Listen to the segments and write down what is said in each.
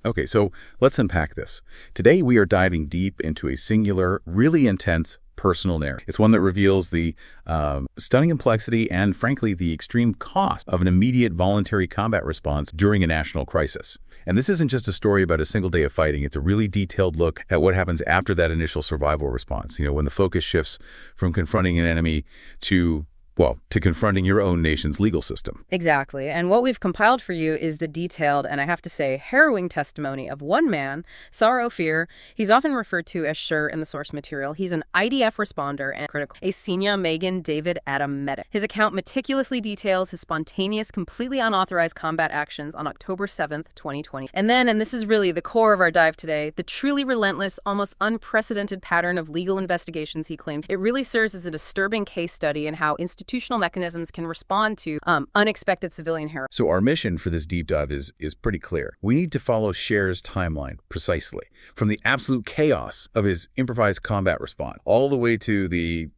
Okay, so let's unpack this. Today, we are diving deep into a singular, really intense personal narrative. It's one that reveals the stunning complexity and, frankly, the extreme cost of an immediate voluntary combat response during a national crisis. And this isn't just a story about a single day of fighting. It's a really detailed look at what happens after that initial survival response, when the focus shifts from confronting an enemy to confronting your own nation's legal system. Exactly. And what we've compiled for you is the detailed, and I have to say, harrowing testimony of one man, Saar Ofir. He's often referred to as Sher in the source material. He's an IDF responder and critical, a senior Megan David Adam medic. His account meticulously details his spontaneous, completely unauthorized combat actions on October 7th, 2020. And then, and this is really the core of our dive today, the truly relentless, almost unprecedented pattern of legal investigations he claimed. It really serves as a disturbing case study in how institutional mechanisms can respond to unexpected civilian heroism. So our mission for this deep dive is pretty clear. We need to follow Sher's timeline precisely, from the absolute chaos of his improvised combat response all the way to the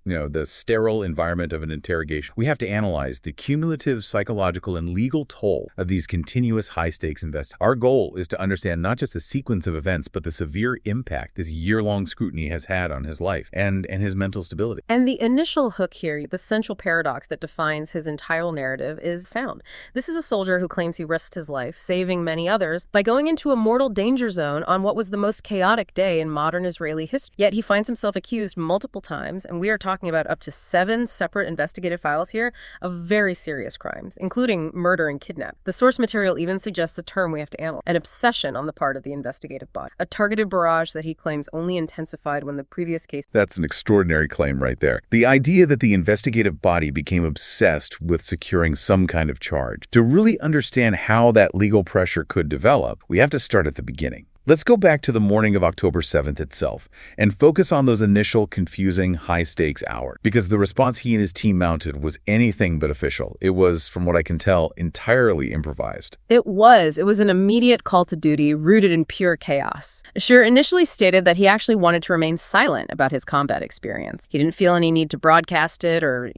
sterile environment of an interrogation. We have to analyze the cumulative psychological and legal toll of these continuous high-stakes investigations. Our goal is to understand not just the sequence of events, but the severe impact this year-long scrutiny has had on his life and his mental stability. And the initial hook here, the central paradox that defines his entire narrative, is found. This is a soldier who claims he risked his life, saving many others, by going into a mortal danger zone on what was the most chaotic day in modern Israeli history. Yet he finds himself accused multiple times, and we are talking about up to 7 separate investigative files here, of very serious crimes, including murder and kidnap. The source material even suggests a term we have to analyze: an obsession on the part of the investigative body, a targeted barrage that he claims only intensified when the previous case... That's an extraordinary claim right there. The idea that the investigative body became obsessed with securing some kind of charge. To really understand how that legal pressure could develop, we have to start at the beginning. Let's go back to the morning of October 7th itself and focus on those initial confusing high-stakes hours, because the response he and his team mounted was anything but official. It was, from what I can tell, entirely improvised. It was an immediate call to duty rooted in pure chaos. Sher initially stated that he actually wanted to remain silent about his combat experience. He didn't feel any need to broadcast it or,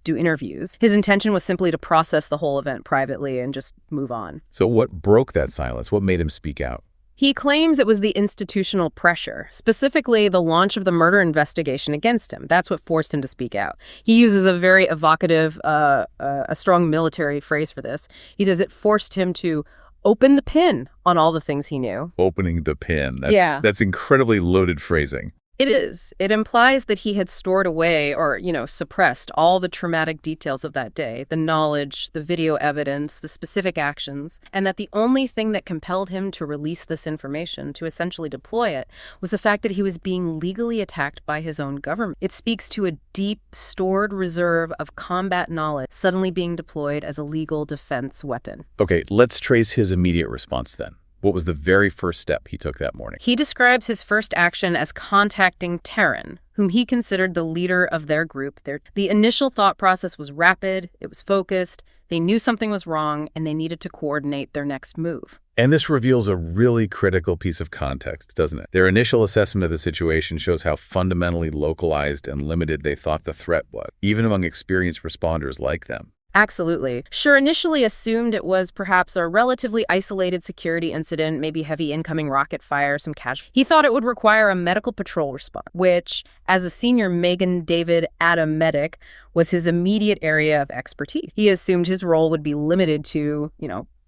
do interviews. His intention was simply to process the whole event privately and just move on. So what broke that silence? What made him speak out? He claims it was the institutional pressure, specifically the launch of the murder investigation against him. That's what forced him to speak out. He uses a very evocative, a strong military phrase for this. He says it forced him to open the pin on all the things he knew. Opening the pin. That's incredibly loaded phrasing. It is. It implies that he had stored away or, suppressed all the traumatic details of that day, the knowledge, the video evidence, the specific actions, and that the only thing that compelled him to release this information, to essentially deploy it, was the fact that he was being legally attacked by his own government. It speaks to a deep, stored reserve of combat knowledge suddenly being deployed as a legal defense weapon. Okay, let's trace his immediate response then. What was the very first step he took that morning? He describes his first action as contacting Terran, whom he considered the leader of their group. The initial thought process was rapid, it was focused, they knew something was wrong, and they needed to coordinate their next move. And this reveals a really critical piece of context, doesn't it? Their initial assessment of the situation shows how fundamentally localized and limited they thought the threat was, even among experienced responders like them. Absolutely. Sher initially assumed it was perhaps a relatively isolated security incident, maybe heavy incoming rocket fire, some casualties. He thought it would require a medical patrol response, which, as a senior Megan David Adam medic, was his immediate area of expertise. He assumed his role would be limited to,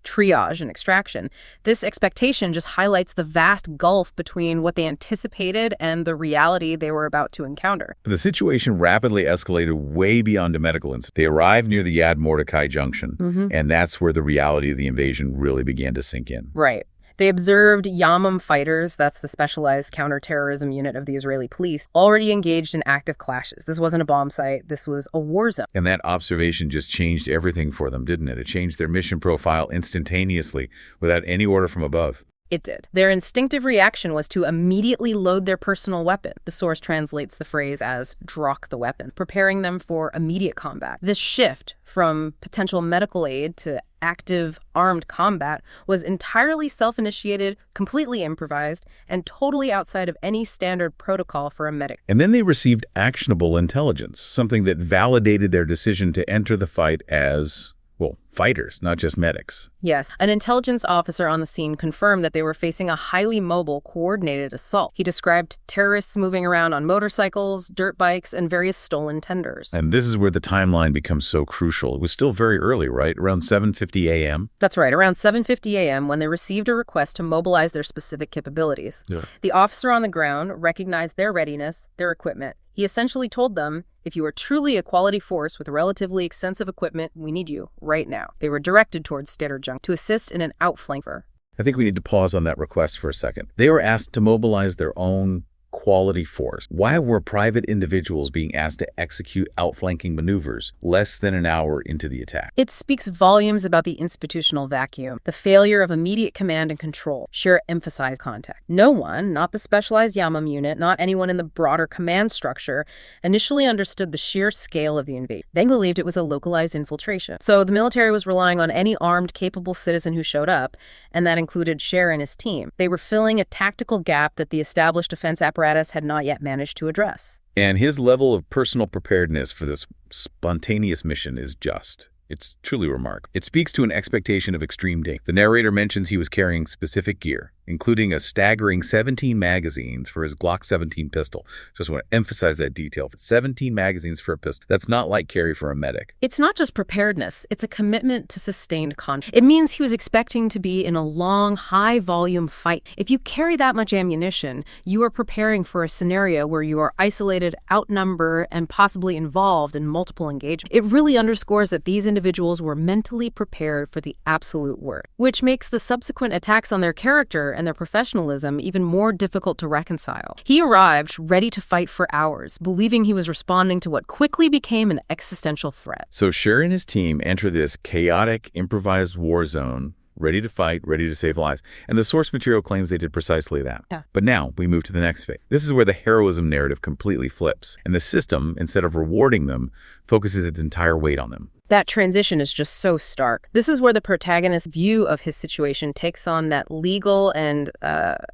triage and extraction. This expectation just highlights the vast gulf between what they anticipated and the reality they were about to encounter. The situation rapidly escalated way beyond a medical incident. They arrived near the Yad Mordecai junction, and that's where the reality of the invasion really began to sink in. Right. They observed Yamam fighters, that's the specialized counterterrorism unit of the Israeli police, already engaged in active clashes. This wasn't a bomb site, this was a war zone. And that observation just changed everything for them, didn't it? It changed their mission profile instantaneously, without any order from above. It did. Their instinctive reaction was to immediately load their personal weapon. The source translates the phrase as "drock the weapon," preparing them for immediate combat. This shift from potential medical aid to active armed combat was entirely self-initiated, completely improvised, and totally outside of any standard protocol for a medic. And then they received actionable intelligence, something that validated their decision to enter the fight as Well, fighters, not just medics. Yes, an intelligence officer on the scene confirmed that they were facing a highly mobile, coordinated assault. He described terrorists moving around on motorcycles, dirt bikes, and various stolen tenders. And this is where the timeline becomes so crucial. It was still very early, right? Around 7:50 a.m.? That's right, around 7:50 a.m. when they received a request to mobilize their specific capabilities. Yeah. The officer on the ground recognized their readiness, their equipment. He essentially told them, if you are truly a quality force with relatively extensive equipment, we need you right now. They were directed towards Standard Junk to assist in an outflanker. I think we need to pause on that request for a second. They were asked to mobilize their own quality force. Why were private individuals being asked to execute outflanking maneuvers less than an hour into the attack? It speaks volumes about the institutional vacuum, the failure of immediate command and control. Scheer emphasized contact. No one, not the specialized Yamam unit, not anyone in the broader command structure, initially understood the sheer scale of the invasion. They believed it was a localized infiltration. So the military was relying on any armed, capable citizen who showed up, and that included Scheer and his team. They were filling a tactical gap that the established defense apparatus had not yet managed to address. And his level of personal preparedness for this spontaneous mission is just. It's truly remarkable. It speaks to an expectation of extreme danger. The narrator mentions he was carrying specific gear, including a staggering 17 magazines for his Glock 17 pistol. Just want to emphasize that detail. 17 magazines for a pistol. That's not light carry for a medic. It's not just preparedness. It's a commitment to sustained conflict. It means he was expecting to be in a long, high-volume fight. If you carry that much ammunition, you are preparing for a scenario where you are isolated, outnumbered, and possibly involved in multiple engagements. It really underscores that these individuals were mentally prepared for the absolute worst, which makes the subsequent attacks on their character and their professionalism even more difficult to reconcile. He arrived ready to fight for hours, believing he was responding to what quickly became an existential threat. So Scheer and his team enter this chaotic, improvised war zone, ready to fight, ready to save lives. And the source material claims they did precisely that. Yeah. But now we move to the next phase. This is where the heroism narrative completely flips, and the system, instead of rewarding them, focuses its entire weight on them. That transition is just so stark. This is where the protagonist's view of his situation takes on that legal and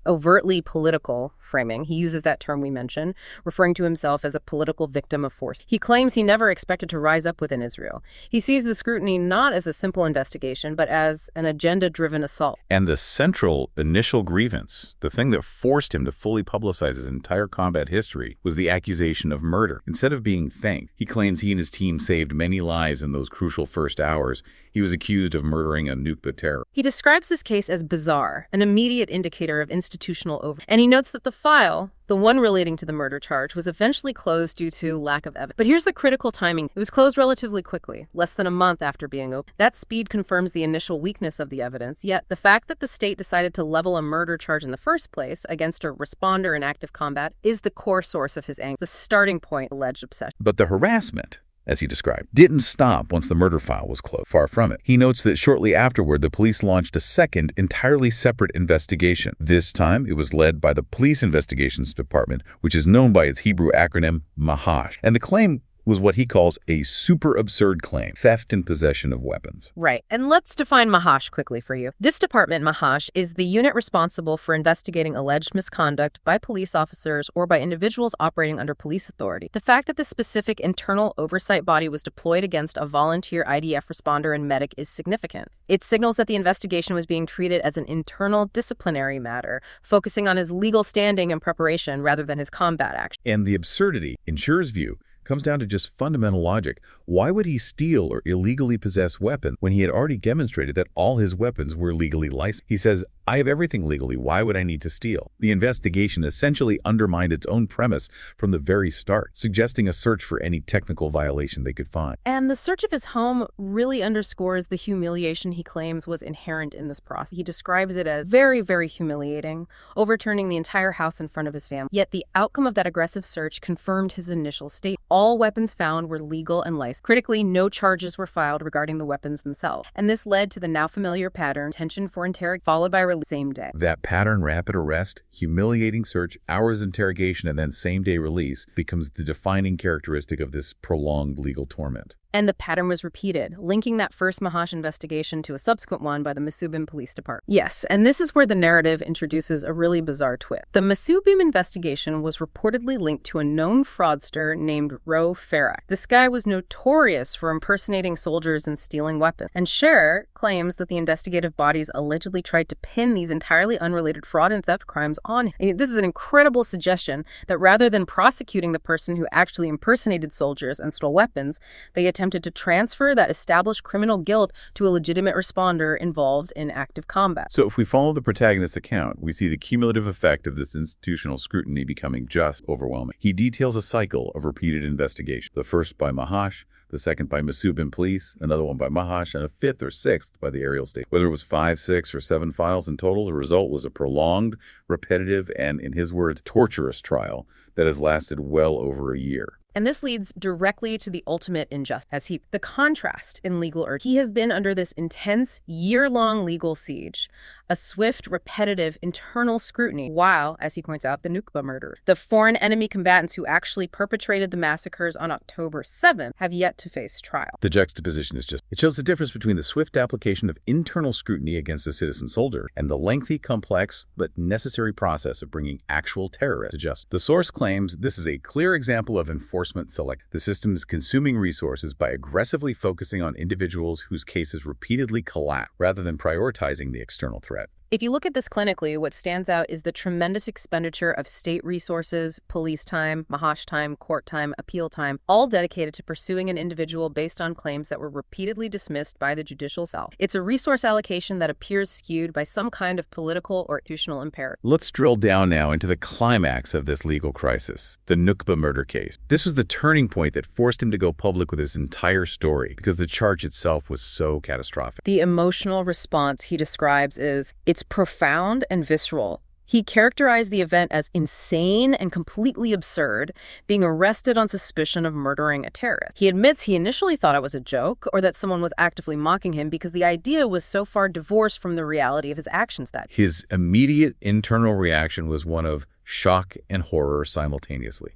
overtly political framing. He uses that term we mentioned, referring to himself as a political victim of force. He claims he never expected to rise up within Israel. He sees the scrutiny not as a simple investigation, but as an agenda-driven assault. And the central initial grievance, the thing that forced him to fully publicize his entire combat history, was the accusation of murder. Instead of being thanked, he claims he and his team saved many lives in those crucial first hours. He was accused of murdering a Nukhba terror. He describes this case as bizarre, an immediate indicator of institutional over. And he notes that the file, the one relating to the murder charge, was eventually closed due to lack of evidence. But here's the critical timing. It was closed relatively quickly, less than a month after being opened. That speed confirms the initial weakness of the evidence, yet the fact that the state decided to level a murder charge in the first place against a responder in active combat is the core source of his anger, the starting point of alleged obsession. But the harassment, as he described, didn't stop once the murder file was closed. Far from it. He notes that shortly afterward, the police launched a second, entirely separate investigation. This time, it was led by the Police Investigations Department, which is known by its Hebrew acronym MAHASH. And the claim was what he calls a super absurd claim, theft and possession of weapons. Right. And let's define MAHASH quickly for you. This department, MAHASH, is the unit responsible for investigating alleged misconduct by police officers or by individuals operating under police authority. The fact that the specific internal oversight body was deployed against a volunteer IDF responder and medic is significant. It signals that the investigation was being treated as an internal disciplinary matter, focusing on his legal standing and preparation rather than his combat action. And the absurdity, in Scheer's view, comes down to just fundamental logic. Why would he steal or illegally possess weapons when he had already demonstrated that all his weapons were legally licensed? He says, I have everything legally. Why would I need to steal? The investigation essentially undermined its own premise from the very start, suggesting a search for any technical violation they could find. And the search of his home really underscores the humiliation he claims was inherent in this process. He describes it as very, very humiliating, overturning the entire house in front of his family. Yet the outcome of that aggressive search confirmed his initial statement. All weapons found were legal and licensed. Critically, no charges were filed regarding the weapons themselves. And this led to the now familiar pattern, detention for interrogation, followed by release same day. That pattern, rapid arrest, humiliating search, hours interrogation, and then same-day release becomes the defining characteristic of this prolonged legal torment. And the pattern was repeated, linking that first Mahash investigation to a subsequent one by the Masubim Police Department. Yes, and this is where the narrative introduces a really bizarre twist. The Masubim investigation was reportedly linked to a known fraudster named Ro Farrak. This guy was notorious for impersonating soldiers and stealing weapons. And Scherer claims that the investigative bodies allegedly tried to pin these entirely unrelated fraud and theft crimes on him. And this is an incredible suggestion that rather than prosecuting the person who actually impersonated soldiers and stole weapons, they attempted to transfer that established criminal guilt to a legitimate responder involved in active combat. So if we follow the protagonist's account, we see the cumulative effect of this institutional scrutiny becoming just overwhelming. He details a cycle of repeated investigation, the first by Mahash, the second by Masubim Police, another one by Mahash, and a fifth or sixth by the aerial state. Whether it was 5, 6, or 7 files in total, the result was a prolonged, repetitive, and, in his words, torturous trial that has lasted well over a year. And this leads directly to the ultimate injustice, the contrast in legal urgency. He has been under this intense, year-long legal siege, a swift, repetitive, internal scrutiny, while, as he points out, the Nukhba murder, the foreign enemy combatants who actually perpetrated the massacres on October 7th have yet to face trial. The juxtaposition is just, it shows the difference between the swift application of internal scrutiny against a citizen soldier and the lengthy, complex, but necessary process of bringing actual terrorists to justice. The source claims this is a clear example of enforcement select. The system is consuming resources by aggressively focusing on individuals whose cases repeatedly collapse, rather than prioritizing the external threat. If you look at this clinically, what stands out is the tremendous expenditure of state resources, police time, Mahash time, court time, appeal time, all dedicated to pursuing an individual based on claims that were repeatedly dismissed by the judicial cell. It's a resource allocation that appears skewed by some kind of political or institutional imperative. Let's drill down now into the climax of this legal crisis, the Nukhba murder case. This was the turning point that forced him to go public with his entire story because the charge itself was so catastrophic. The emotional response he describes is, it's profound and visceral. He characterized the event as insane and completely absurd, being arrested on suspicion of murdering a terrorist. He admits he initially thought it was a joke or that someone was actively mocking him because the idea was so far divorced from the reality of his actions that day. His immediate internal reaction was one of shock and horror simultaneously.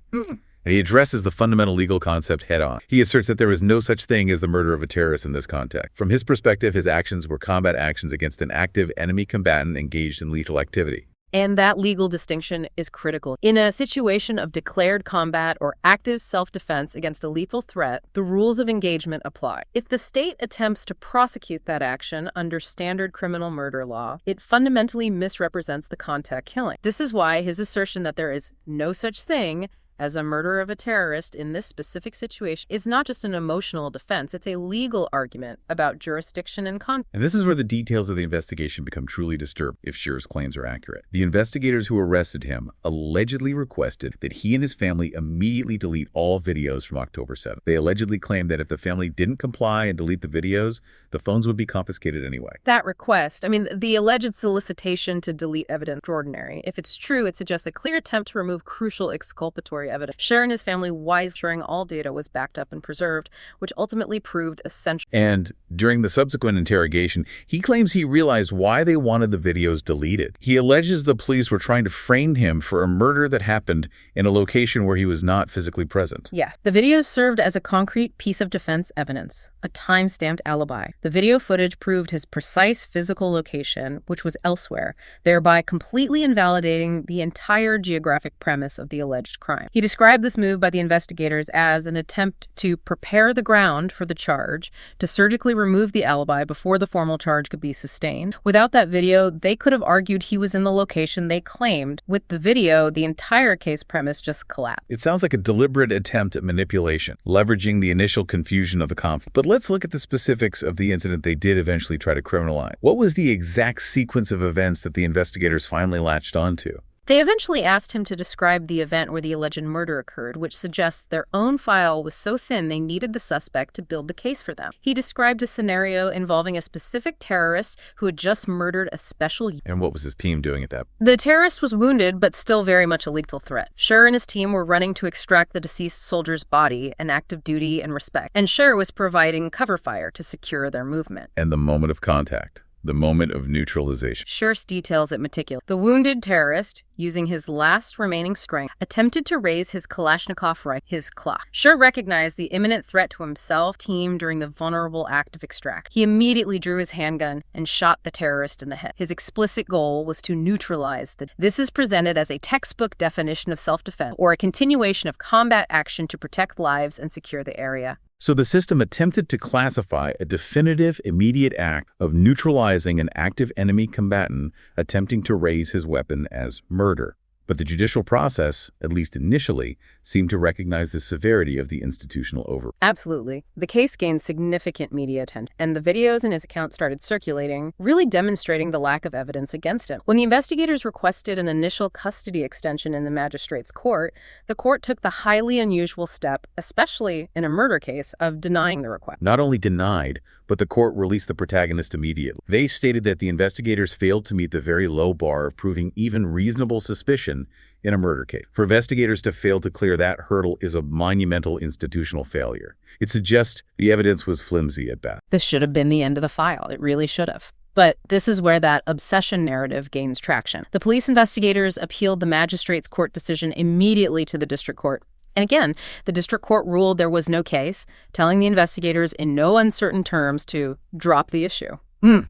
And he addresses the fundamental legal concept head-on. He asserts that there is no such thing as the murder of a terrorist in this context. From his perspective, his actions were combat actions against an active enemy combatant engaged in lethal activity. And that legal distinction is critical. In a situation of declared combat or active self-defense against a lethal threat, the rules of engagement apply. If the state attempts to prosecute that action under standard criminal murder law, it fundamentally misrepresents the contact killing. This is why his assertion that there is no such thing as a murder of a terrorist in this specific situation is not just an emotional defense, it's a legal argument about jurisdiction and context. And this is where the details of the investigation become truly disturbing, if Scher's claims are accurate. The investigators who arrested him allegedly requested that he and his family immediately delete all videos from October 7th. They allegedly claimed that if the family didn't comply and delete the videos, the phones would be confiscated anyway. That request, the alleged solicitation to delete evidence, extraordinary. If it's true, it suggests a clear attempt to remove crucial exculpatory evidence. Scher and his family wisely ensuring all data was backed up and preserved, which ultimately proved essential. And during the subsequent interrogation, he claims he realized why they wanted the videos deleted. He alleges the police were trying to frame him for a murder that happened in a location where he was not physically present. Yes, the videos served as a concrete piece of defense evidence, a time-stamped alibi. The video footage proved his precise physical location, which was elsewhere, thereby completely invalidating the entire geographic premise of the alleged crime. He described this move by the investigators as an attempt to prepare the ground for the charge, to surgically remove the alibi before the formal charge could be sustained. Without that video, they could have argued he was in the location they claimed. With the video, the entire case premise just collapsed. It sounds like a deliberate attempt at manipulation, leveraging the initial confusion of the conflict. But let's look at the specifics of the incident they did eventually try to criminalize. What was the exact sequence of events that the investigators finally latched onto? They eventually asked him to describe the event where the alleged murder occurred, which suggests their own file was so thin they needed the suspect to build the case for them. He described a scenario involving a specific terrorist who had just murdered a special... And what was his team doing at that? The terrorist was wounded, but still very much a lethal threat. Scher and his team were running to extract the deceased soldier's body, an act of duty and respect. And Scher was providing cover fire to secure their movement. And the moment of contact. The moment of neutralization. Scher's details it meticulously. The wounded terrorist, using his last remaining strength, attempted to raise his Kalashnikov rifle, his clock. Schur recognized the imminent threat to himself, team during the vulnerable act of extract. He immediately drew his handgun and shot the terrorist in the head. His explicit goal was to neutralize the. This is presented as a textbook definition of self-defense, or a continuation of combat action to protect lives and secure the area. So the system attempted to classify a definitive, immediate act of neutralizing an active enemy combatant attempting to raise his weapon as murder. But the judicial process, at least initially, seemed to recognize the severity of the institutional overreach. Absolutely. The case gained significant media attention, and the videos in his account started circulating, really demonstrating the lack of evidence against him. When the investigators requested an initial custody extension in the magistrate's court, the court took the highly unusual step, especially in a murder case, of denying the request. Not only denied, but the court released the protagonist immediately. They stated that the investigators failed to meet the very low bar of proving even reasonable suspicion in a murder case. For investigators to fail to clear that hurdle is a monumental institutional failure. It suggests the evidence was flimsy at best. This should have been the end of the file. It really should have. But this is where that obsession narrative gains traction. The police investigators appealed the magistrate's court decision immediately to the district court. And again, the district court ruled there was no case, telling the investigators in no uncertain terms to drop the issue.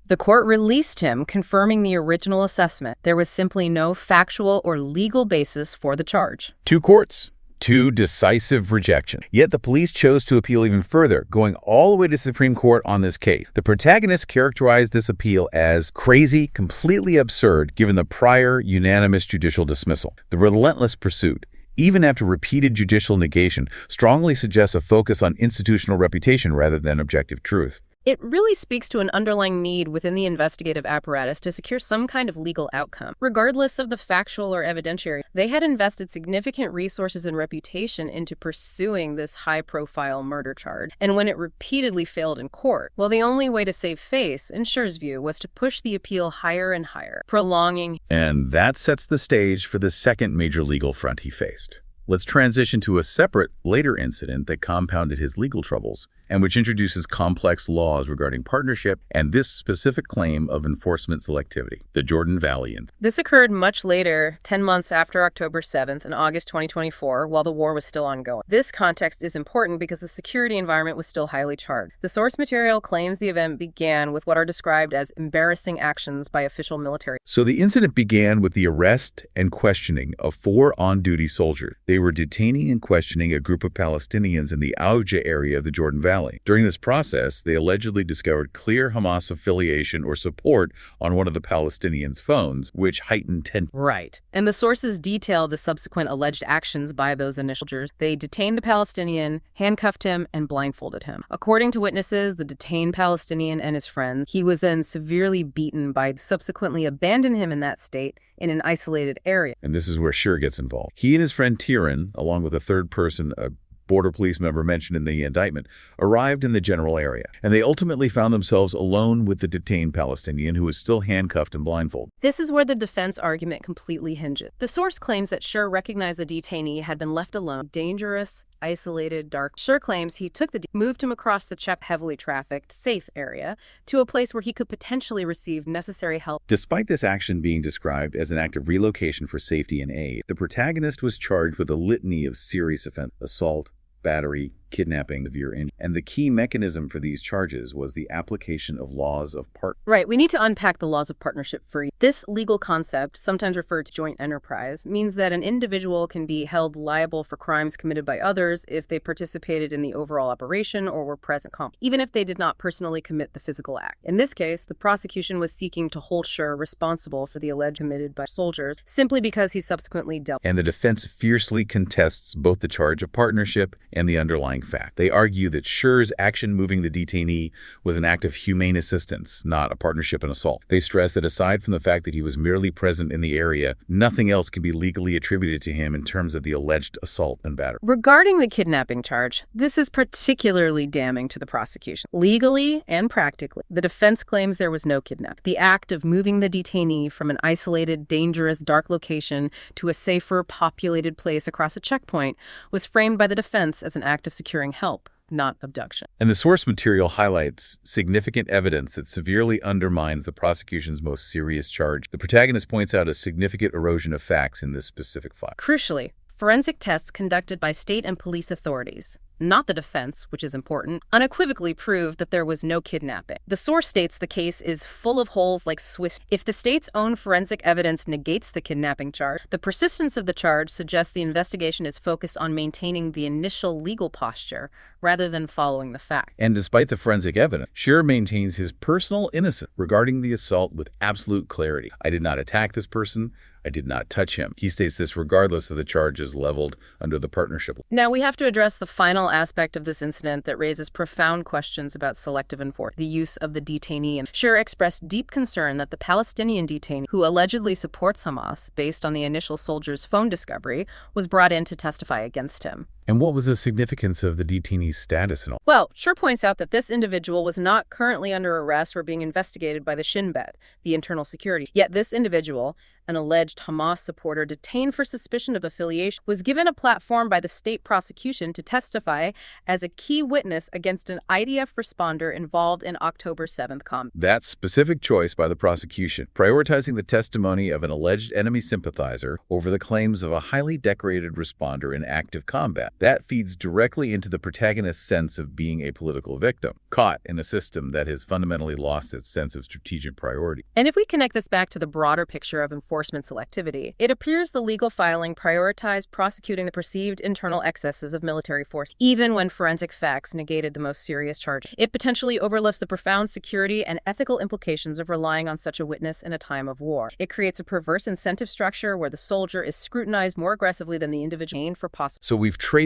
The court released him, confirming the original assessment. There was simply no factual or legal basis for the charge. Two courts. Two decisive rejections. Yet the police chose to appeal even further, going all the way to Supreme Court on this case. The protagonist characterized this appeal as crazy, completely absurd, given the prior unanimous judicial dismissal. The relentless pursuit, even after repeated judicial negation, strongly suggests a focus on institutional reputation rather than objective truth. It really speaks to an underlying need within the investigative apparatus to secure some kind of legal outcome. Regardless of the factual or evidentiary, they had invested significant resources and reputation into pursuing this high-profile murder charge. And when it repeatedly failed in court, well, the only way to save face, in Schur's view, was to push the appeal higher and higher, prolonging. And that sets the stage for the second major legal front he faced. Let's transition to a separate, later incident that compounded his legal troubles, and which introduces complex laws regarding partnership and this specific claim of enforcement selectivity, the Jordan Valley incident. This occurred much later, 10 months after October 7th in August 2024, while the war was still ongoing. This context is important because the security environment was still highly charged. The source material claims the event began with what are described as embarrassing actions by official military. So the incident began with the arrest and questioning of 4 on-duty soldiers. They were detaining and questioning a group of Palestinians in the Auja area of the Jordan Valley. During this process, they allegedly discovered clear Hamas affiliation or support on one of the Palestinians' phones, which heightened tension. Right. And the sources detail the subsequent alleged actions by those initial soldiers. They detained the Palestinian, handcuffed him, and blindfolded him. According to witnesses, the detained Palestinian and his friends, he was then severely beaten by subsequently abandoned him in that state in an isolated area. And this is where Schur gets involved. He and his friend Tiran, along with a third person, a border police member mentioned in the indictment, arrived in the general area, and they ultimately found themselves alone with the detained Palestinian who was still handcuffed and blindfolded. This is where the defense argument completely hinges. The source claims that Schur recognized the detainee had been left alone, dangerous, isolated, dark. Schur claims he took moved him across the heavily trafficked, safe area to a place where he could potentially receive necessary help. Despite this action being described as an act of relocation for safety and aid, the protagonist was charged with a litany of serious offenses: assault, battery, kidnapping, severe injury. And the key mechanism for these charges was the application of laws of partnership. Right, we need to unpack the laws of partnership for you. This legal concept, sometimes referred to joint enterprise, means that an individual can be held liable for crimes committed by others if they participated in the overall operation or were present, even if they did not personally commit the physical act. In this case, the prosecution was seeking to hold Schur responsible for the alleged committed by soldiers simply because he subsequently dealt. And the defense fiercely contests both the charge of partnership and the underlying fact. They argue that Schur's action moving the detainee was an act of humane assistance, not a partnership in assault. They stress that aside from the fact that he was merely present in the area, nothing else can be legally attributed to him in terms of the alleged assault and battery. Regarding the kidnapping charge, this is particularly damning to the prosecution. Legally and practically, the defense claims there was no kidnapping. The act of moving the detainee from an isolated, dangerous, dark location to a safer, populated place across a checkpoint was framed by the defense as an act of securing help, not abduction. And the source material highlights significant evidence that severely undermines the prosecution's most serious charge. The protagonist points out a significant erosion of facts in this specific file. Crucially, forensic tests conducted by state and police authorities, not the defense, which is important, unequivocally proved that there was no kidnapping. The source states the case is full of holes like Swiss. If the state's own forensic evidence negates the kidnapping charge, the persistence of the charge suggests the investigation is focused on maintaining the initial legal posture rather than following the fact. And despite the forensic evidence, Scheer maintains his personal innocence regarding the assault with absolute clarity. I did not attack this person. I did not touch him. He states this regardless of the charges leveled under the partnership. Now, we have to address the final aspect of this incident that raises profound questions about selective enforcement, the use of the detainee. And Scheer expressed deep concern that the Palestinian detainee, who allegedly supports Hamas based on the initial soldier's phone discovery, was brought in to testify against him. And what was the significance of the detainee's status and all? Well, Scheer points out that this individual was not currently under arrest or being investigated by the Shin Bet, the internal security. Yet this individual, an alleged Hamas supporter detained for suspicion of affiliation, was given a platform by the state prosecution to testify as a key witness against an IDF responder involved in October 7th combat. That specific choice by the prosecution, prioritizing the testimony of an alleged enemy sympathizer over the claims of a highly decorated responder in active combat, that feeds directly into the protagonist's sense of being a political victim, caught in a system that has fundamentally lost its sense of strategic priority. And if we connect this back to the broader picture of enforcement selectivity, it appears the legal filing prioritized prosecuting the perceived internal excesses of military force, even when forensic facts negated the most serious charge. It potentially overlooks the profound security and ethical implications of relying on such a witness in a time of war. It creates a perverse incentive structure where the soldier is scrutinized more aggressively than the individual for possible. So we've traced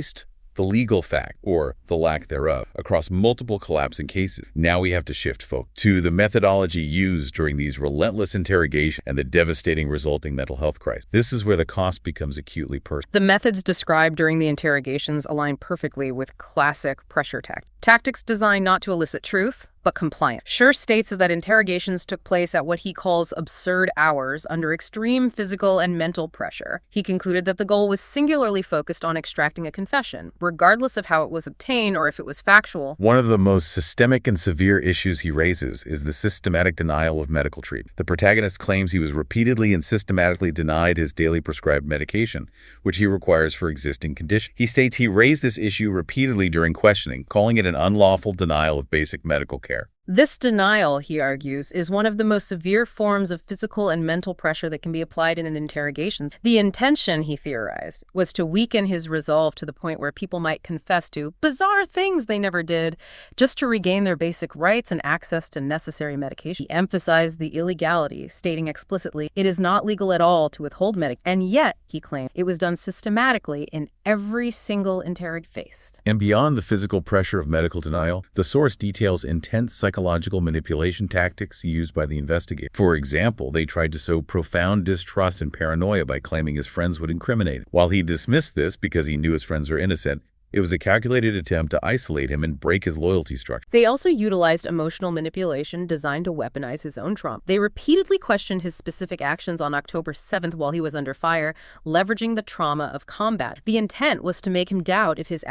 the legal fact, or the lack thereof, across multiple collapsing cases. Now we have to shift focus to the methodology used during these relentless interrogations and the devastating resulting mental health crisis. This is where the cost becomes acutely personal. The methods described during the interrogations align perfectly with classic pressure tactics designed not to elicit truth, but compliance. Scheer states that interrogations took place at what he calls absurd hours under extreme physical and mental pressure. He concluded that the goal was singularly focused on extracting a confession, regardless of how it was obtained or if it was factual. One of the most systemic and severe issues he raises is the systematic denial of medical treatment. The protagonist claims he was repeatedly and systematically denied his daily prescribed medication, which he requires for existing conditions. He states he raised this issue repeatedly during questioning, calling it an unlawful denial of basic medical care. This denial, he argues, is one of the most severe forms of physical and mental pressure that can be applied in an interrogation. The intention, he theorized, was to weaken his resolve to the point where people might confess to bizarre things they never did just to regain their basic rights and access to necessary medication. He emphasized the illegality, stating explicitly, it is not legal at all to withhold medication. And yet, he claimed, it was done systematically in every single interrogation faced. And beyond the physical pressure of medical denial, the source details intense psychological manipulation tactics used by the investigator. For example, they tried to sow profound distrust and paranoia by claiming his friends would incriminate him. While he dismissed this because he knew his friends were innocent, it was a calculated attempt to isolate him and break his loyalty structure. They also utilized emotional manipulation designed to weaponize his own trauma. They repeatedly questioned his specific actions on October 7th while he was under fire, leveraging the trauma of combat. The intent was to make him doubt if his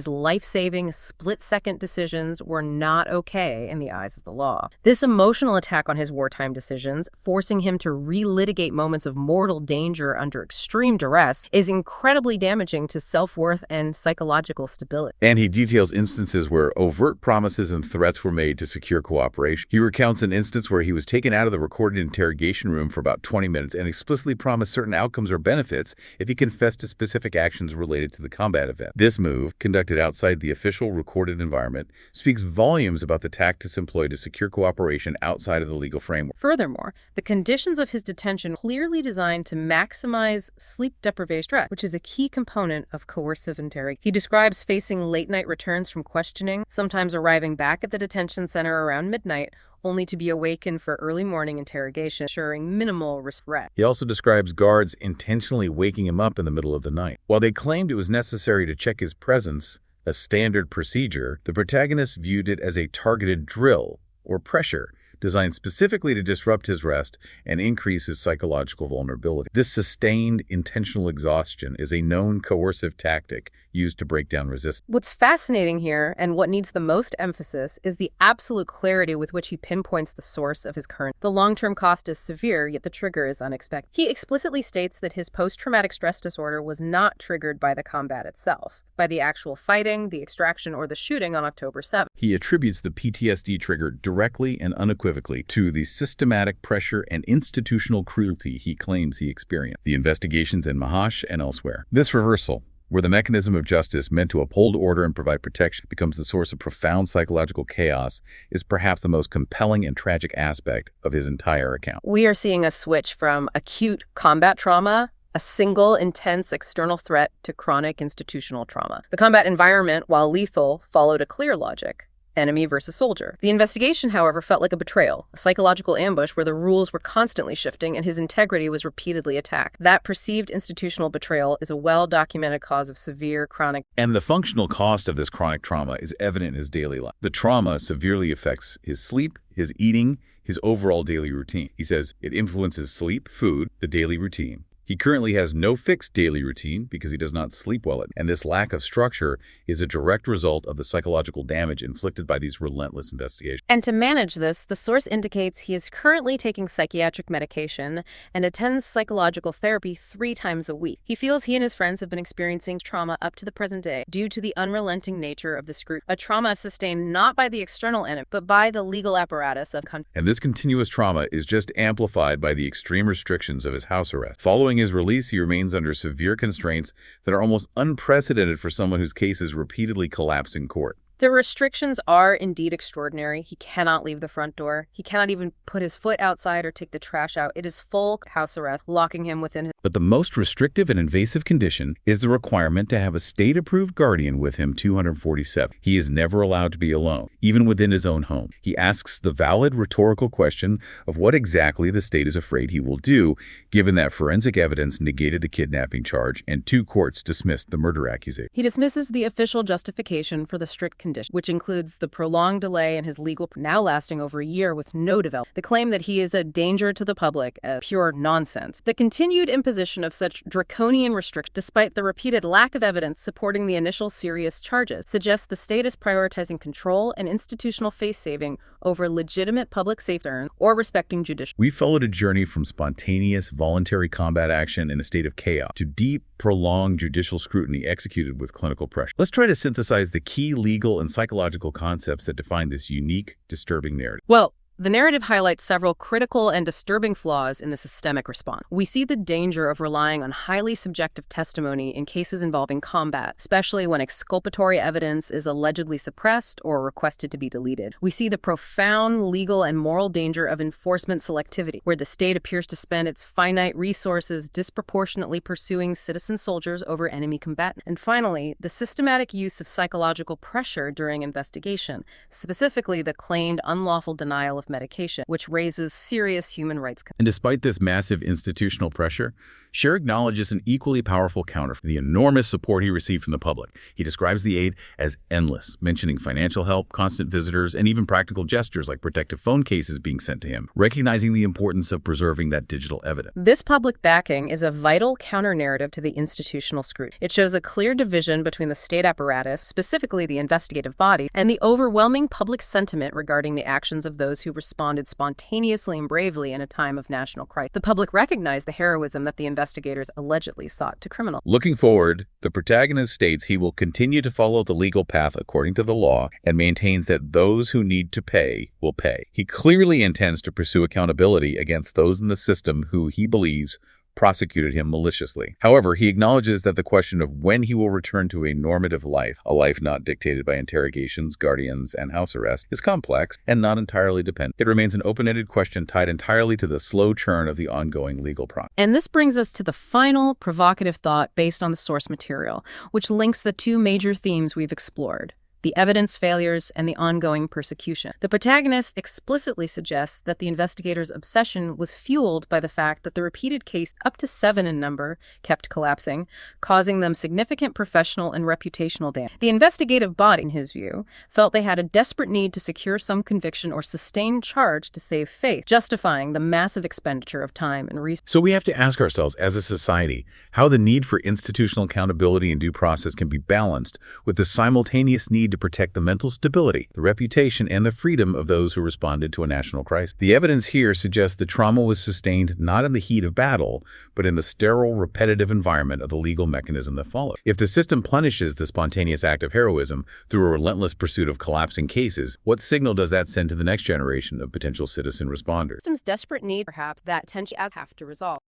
life-saving, split-second decisions were not okay in the eyes of the law. This emotional attack on his wartime decisions, forcing him to relitigate moments of mortal danger under extreme duress, is incredibly damaging to self-worth and psychological stability. And he details instances where overt promises and threats were made to secure cooperation. He recounts an instance where he was taken out of the recorded interrogation room for about 20 minutes and explicitly promised certain outcomes or benefits if he confessed to specific actions related to the combat event. This move, conducted outside the official recorded environment, speaks volumes about the tactics employed to secure cooperation outside of the legal framework. Furthermore, the conditions of his detention clearly designed to maximize sleep deprivation stress, which is a key component of coercive interrogation. He describes facing late-night returns from questioning, sometimes arriving back at the detention center around midnight, only to be awakened for early morning interrogation, ensuring minimal threat. He also describes guards intentionally waking him up in the middle of the night. While they claimed it was necessary to check his presence, a standard procedure, the protagonist viewed it as a targeted drill or pressure designed specifically to disrupt his rest and increase his psychological vulnerability. This sustained, intentional exhaustion is a known coercive tactic used to break down resistance. What's fascinating here, and what needs the most emphasis, is the absolute clarity with which he pinpoints the source of his current. The long-term cost is severe, yet the trigger is unexpected. He explicitly states that his post-traumatic stress disorder was not triggered by the combat itself, by the actual fighting, the extraction, or the shooting on October 7th. He attributes the PTSD trigger directly and unequivocally to the systematic pressure and institutional cruelty he claims he experienced. The investigations in Mahash and elsewhere. This reversal, where the mechanism of justice meant to uphold order and provide protection becomes the source of profound psychological chaos, is perhaps the most compelling and tragic aspect of his entire account. We are seeing a switch from acute combat trauma, a single, intense external threat, to chronic institutional trauma. The combat environment, while lethal, followed a clear logic. Enemy versus soldier. The investigation, however, felt like a betrayal, a psychological ambush where the rules were constantly shifting and his integrity was repeatedly attacked. That perceived institutional betrayal is a well-documented cause of severe chronic. And the functional cost of this chronic trauma is evident in his daily life. The trauma severely affects his sleep, his eating, his overall daily routine. He says it influences sleep, food, the daily routine. He currently has no fixed daily routine because he does not sleep well, and this lack of structure is a direct result of the psychological damage inflicted by these relentless investigations. And to manage this, the source indicates he is currently taking psychiatric medication and attends psychological therapy 3 times a week. He feels he and his friends have been experiencing trauma up to the present day due to the unrelenting nature of the scrutiny, a trauma sustained not by the external enemy, but by the legal apparatus of country. And this continuous trauma is just amplified by the extreme restrictions of his house arrest. Following his release, he remains under severe constraints that are almost unprecedented for someone whose cases repeatedly collapse in court. The restrictions are indeed extraordinary. He cannot leave the front door. He cannot even put his foot outside or take the trash out. It is full house arrest, locking him within his... But the most restrictive and invasive condition is the requirement to have a state-approved guardian with him 247. He is never allowed to be alone, even within his own home. He asks the valid rhetorical question of what exactly the state is afraid he will do, given that forensic evidence negated the kidnapping charge and 2 courts dismissed the murder accusation. He dismisses the official justification for the strict condition, which includes the prolonged delay in his legal, now lasting over a year with no development. The claim that he is a danger to the public, pure nonsense. The continued imposition of such draconian restrictions, despite the repeated lack of evidence supporting the initial serious charges, suggests the state is prioritizing control and institutional face-saving over legitimate public safety or respecting judicial. We followed a journey from spontaneous, voluntary combat action in a state of chaos to deep, prolonged judicial scrutiny executed with clinical pressure. Let's try to synthesize the key legal and psychological concepts that define this unique, disturbing narrative. Well, the narrative highlights several critical and disturbing flaws in the systemic response. We see the danger of relying on highly subjective testimony in cases involving combat, especially when exculpatory evidence is allegedly suppressed or requested to be deleted. We see the profound legal and moral danger of enforcement selectivity, where the state appears to spend its finite resources disproportionately pursuing citizen soldiers over enemy combatants. And finally, the systematic use of psychological pressure during investigation, specifically the claimed unlawful denial of medication, which raises serious human rights concerns. And despite this massive institutional pressure, Scher acknowledges an equally powerful counter for the enormous support he received from the public. He describes the aid as endless, mentioning financial help, constant visitors, and even practical gestures like protective phone cases being sent to him, recognizing the importance of preserving that digital evidence. This public backing is a vital counter-narrative to the institutional scrutiny. It shows a clear division between the state apparatus, specifically the investigative body, and the overwhelming public sentiment regarding the actions of those who responded spontaneously and bravely in a time of national crisis. The public recognized the heroism that the investigators allegedly sought to criminalize. Looking forward, the protagonist states he will continue to follow the legal path according to the law and maintains that those who need to pay will pay. He clearly intends to pursue accountability against those in the system who he believes prosecuted him maliciously. However, he acknowledges that the question of when he will return to a normative life, a life not dictated by interrogations, guardians, and house arrest, is complex and not entirely dependent. It remains an open-ended question tied entirely to the slow churn of the ongoing legal process. And this brings us to the final provocative thought based on the source material, which links the 2 major themes we've explored: the evidence failures, and the ongoing persecution. The protagonist explicitly suggests that the investigators' obsession was fueled by the fact that the repeated cases, up to 7 in number, kept collapsing, causing them significant professional and reputational damage. The investigative body, in his view, felt they had a desperate need to secure some conviction or sustained charge to save face, justifying the massive expenditure of time and resources. So we have to ask ourselves, as a society, how the need for institutional accountability and due process can be balanced with the simultaneous need to protect the mental stability, the reputation, and the freedom of those who responded to a national crisis. The evidence here suggests the trauma was sustained not in the heat of battle, but in the sterile, repetitive environment of the legal mechanism that followed. If the system punishes the spontaneous act of heroism through a relentless pursuit of collapsing cases, what signal does that send to the next generation of potential citizen responders? The system's desperate need, perhaps, that tension have to resolve.